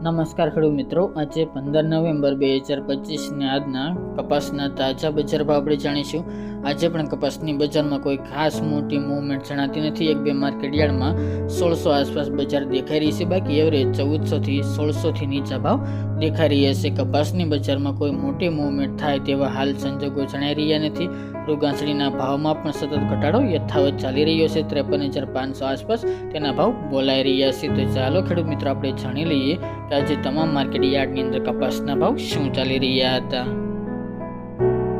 નમસ્કાર ખેડૂત મિત્રો, આજે 15 નવેમ્બર 2025 આજના કપાસના તાજા બજાર ભાવ આપણે જાણીશું। આજે પણ કપાસની બજારમાં કોઈ ખાસ મોટી મૂવમેન્ટ જણાતી નથી। એક બે માર્કેટ યાર્ડમાં 1600 આસપાસ બજાર દેખાઈ રહી છે, બાકી એવરેજ 1400 થી 1600 થી નીચા ભાવ દેખાઈ રહ્યા છે। કપાસની બજારમાં કોઈ મોટી મૂવમેન્ટ થાય તેવા હાલ સંજોગો જણાઈ રહ્યા નથી। રૂગાંસડીના ભાવમાં પણ સતત ઘટાડો યથાવત ચાલી રહ્યો છે। 53,500 આસપાસ તેના ભાવ બોલાઈ રહ્યા છે। તો ચાલો ખેડૂત મિત્રો આપણે જાણી લઈએ કે આજે તમામ માર્કેટ યાર્ડની અંદર કપાસના ભાવ શું ચાલી રહ્યા હતા।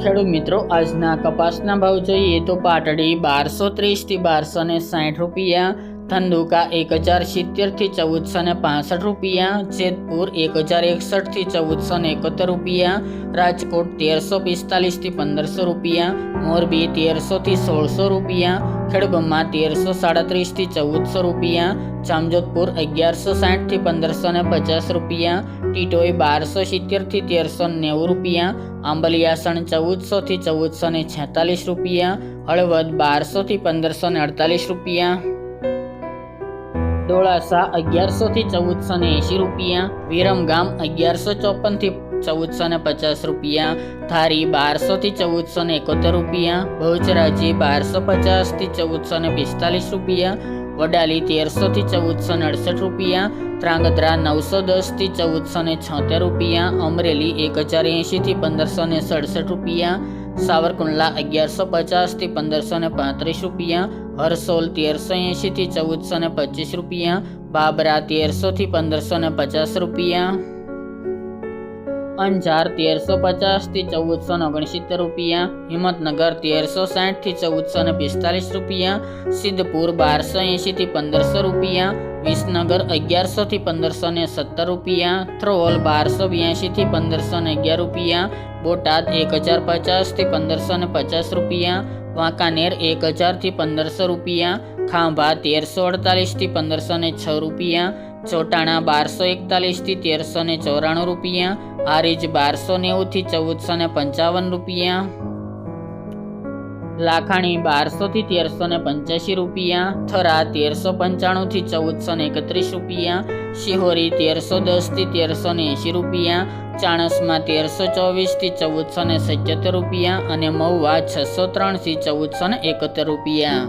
ખેડૂત મિત્રો, આજના કપાસના ભાવ જોઈએ તો પાટડી 1230 થી 1260 રૂપિયા, ધંધુકા 1070 થી 1465 રૂપિયા, જેતપુર 1061 થી 1471 રૂપિયા, રાજકોટ 1345 થી 1500 રૂપિયા, મોરબી 1300 થી 1600 રૂપિયા, ખેડબ્રહ્મા 1337 થી 1400 રૂપિયા, જામજોધપુર 1160 થી 1550 રૂપિયા, ટીટોઈ 1270 થી 1390 રૂપિયા, આંબલિયાસણ 1400 થી 1446 રૂપિયા, હળવદ 1200 થી 1548 રૂપિયા, ડોળાસા 1100 થી 1480 રૂપિયા, વિરમગામ 1154 થી 1450 રૂપિયા, ધારી 1200 થી 1471 રૂપિયા, બહુચરાજી 1250 થી 1445 રૂપિયા, વડાલી 1300 થી 1468 રૂપિયા, ત્રાંગધ્રા 910 થી 1476 રૂપિયા, અમરેલી 1080 થી 1567 રૂપિયા, સાવરકુંડલા 1150 થી 1535 રૂપિયા, હરસોલ 1380 થી 1425 રૂપિયા, બાબરા 1300 થી 1550 રૂપિયા, અંજાર 1350 થી 1469 રૂપિયા, હિંમતનગર 1360 થી 1445 રૂપિયા, સિદ્ધપુર 1280 થી 1500 રૂપિયા, વિસનગર 1100 થી 1517 રૂપિયા, થ્રોલ 1282 થી 1511 રૂપિયા, બોટાદ 1050 થી 1550 રૂપિયા, વાંકાનેર 1000 થી 1500 રૂપિયા, ખાંભા 1348 થી 1506 રૂપિયા, ચોટાણા 1241 થી 1394 રૂપિયા, હારીજ 1290 થી 1455 રૂપિયા, લાખાણી 1200 થી 1385 રૂપિયા, થરા 1395 થી 1431 રૂપિયા, શિહોરી 1310 થી 1380 રૂપિયા, ચાણસમાં 1324 થી 1477 રૂપિયા અને મહુવા 603 થી 1471 રૂપિયા।